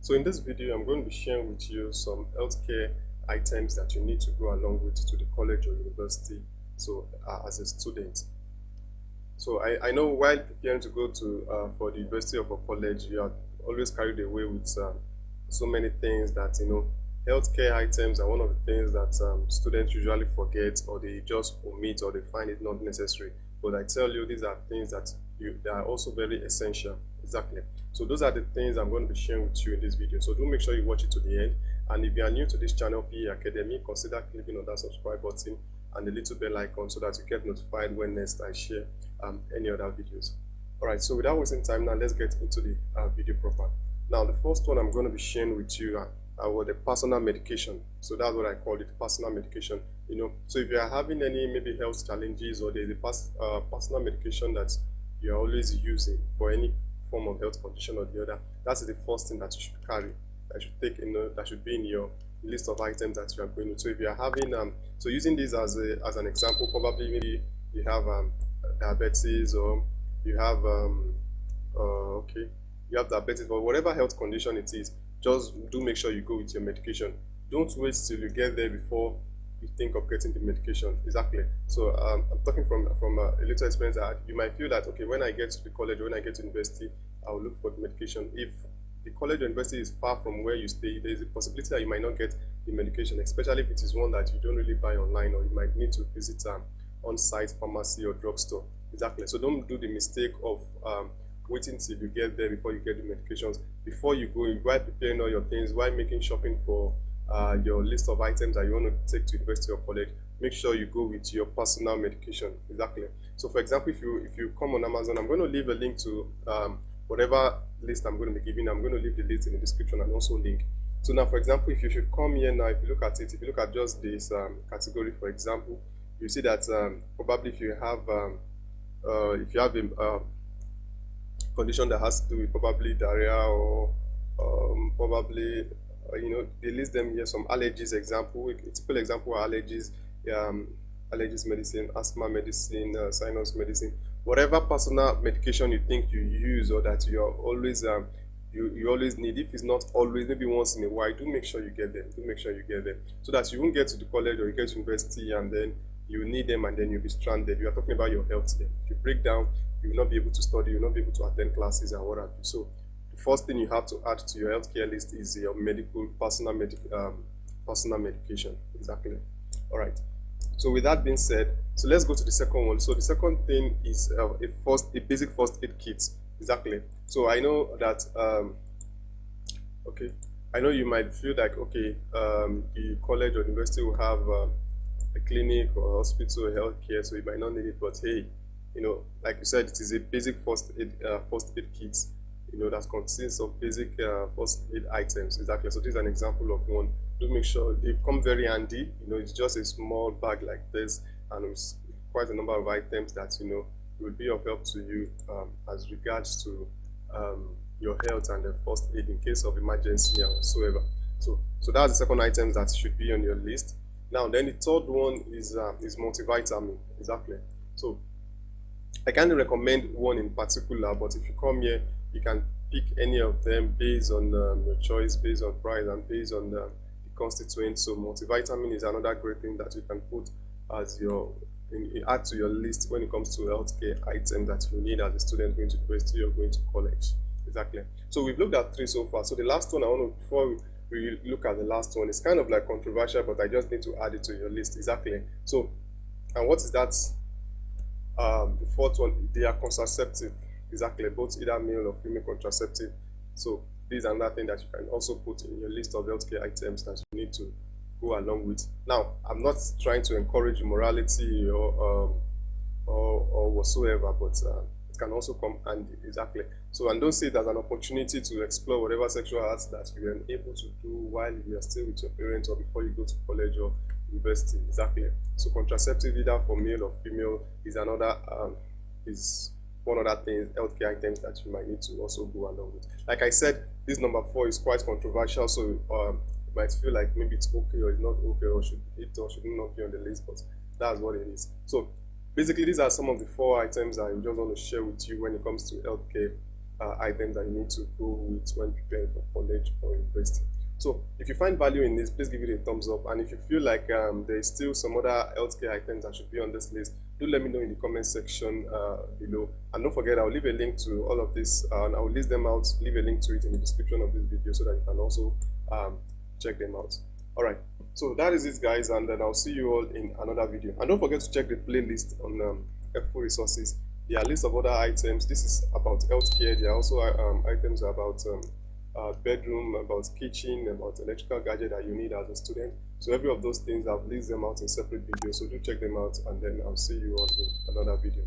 So in this video, I'm going to be sharing with you some healthcare items that you need to go along with to the college or university, so as a student. So I know while preparing to go to for the university or for college, you are always carried away with so many things that healthcare items are one of the things that students usually forget, or they just omit, or they find it not necessary. But I tell you, these are things that they are also very essential. Exactly. So those are the things I'm going to be sharing with you in this video. So do make sure you watch it to the end. And if you are new to this channel, PE Academy, consider clicking on that subscribe button and the little bell icon so that you get notified when next I share any other videos. Alright, so without wasting time now, let's get into the video proper. Now, the first one I'm going to be sharing with you the personal medication. So that's what I call it, personal medication. So if you are having any maybe health challenges, or there's a personal medication that you're always using for any form of health condition or the other, that's the first thing that you should carry, that should take that should be in your list of items that you are going to. So if you are having so using this as an example, probably maybe you have diabetes, or you have you have diabetes, or whatever health condition it is, just do make sure you go with your medication. Don't wait till you get there before you think of getting the medication. Exactly. So I'm talking from a little experience that you might feel that, okay, when I get to the college, when I get to university, I will look for the medication. If the college or university is far from where you stay, there is a possibility that you might not get the medication, especially if it is one that you don't really buy online, or you might need to visit on-site pharmacy or drugstore. Exactly. So don't do the mistake of waiting till you get there before you get the medications. Before you go, while preparing all your things, while making shopping for your list of items that you want to take to university or college, make sure you go with your personal medication. Exactly. So for example, if you come on Amazon, I'm going to leave a link to whatever list I'm going to be giving. I'm going to leave the list in the description and also link. So now, for example, if you should come here now, if you look at it, if you look at just this category, for example, you see that probably if you have a condition that has to do with probably diarrhea, or probably they list them here, some allergies. Example, a typical example are allergies, allergies medicine, asthma medicine, sinus medicine, whatever personal medication you think you use, or that you are always you always need. If it's not always, maybe once in a while, do make sure you get them. Do make sure you get them, so that you won't get to the college or you get to university and then you need them and then you'll be stranded. You are talking about your health here. If you break down, you will not be able to study, you will not be able to attend classes and what have you. So the first thing you have to add to your healthcare list is your personal medication. Exactly. All right. So with that being said, so let's go to the second one. So the second thing is a basic first aid kit. Exactly. So I know that I know you might feel like, okay, the college or university will have a clinic or hospital or healthcare, so you might not need it. But hey, like you said, it is a basic first aid kit, that consists of basic first aid items. Exactly. So this is an example of one. Do make sure they come very handy. It's just a small bag like this, and it's quite a number of items that will be of help to you as regards to your health and the first aid in case of emergency and whatsoever. So that's the second item that should be on your list. Now, then the third one is multivitamin. Exactly. So I can't recommend one in particular, but if you come here, you can pick any of them based on your choice, based on price, and based on the constituents. So multivitamin is another great thing that you can put as add to your list when it comes to healthcare items that you need as a student going to university or going to college. Exactly. So we've looked at 3 so far. So the last one before we look at the last one, it's kind of like controversial, but I just need to add it to your list. Exactly. So, and what is that? The fourth one, they are contraceptive. Exactly. Both either male or female contraceptive. So this is another thing that you can also put in your list of healthcare items that you need to go along with. Now, I'm not trying to encourage immorality or whatsoever, but it can also come handy. Exactly. So, and don't see it as an opportunity to explore whatever sexual acts that you are able to do while you are still with your parents or before you go to college or university. Exactly. So contraceptive, either for male or female, is one other thing, healthcare items that you might need to also go along with. Like I said, this number 4 is quite controversial, so you might feel like maybe it's okay or it's not okay, or should not be on the list, but that's what it is. So basically, these are some of the 4 items I just want to share with you when it comes to healthcare items that you need to go with when preparing for college or university. So if you find value in this, please give it a thumbs up. And if you feel like there is still some other healthcare items that should be on this list, do let me know in the comment section below. And don't forget, I'll leave a link to all of this, and I'll list them out, leave a link to it in the description of this video so that you can also check them out. All right, so that is it, guys, and then I'll see you all in another video. And don't forget to check the playlist on helpful resources. There are lists of other items. This is about healthcare. There are also items about bedroom, about kitchen, about electrical gadget that you need as a student. So every of those things, I've listed them out in separate videos. So do check them out, and then I'll see you all in another video.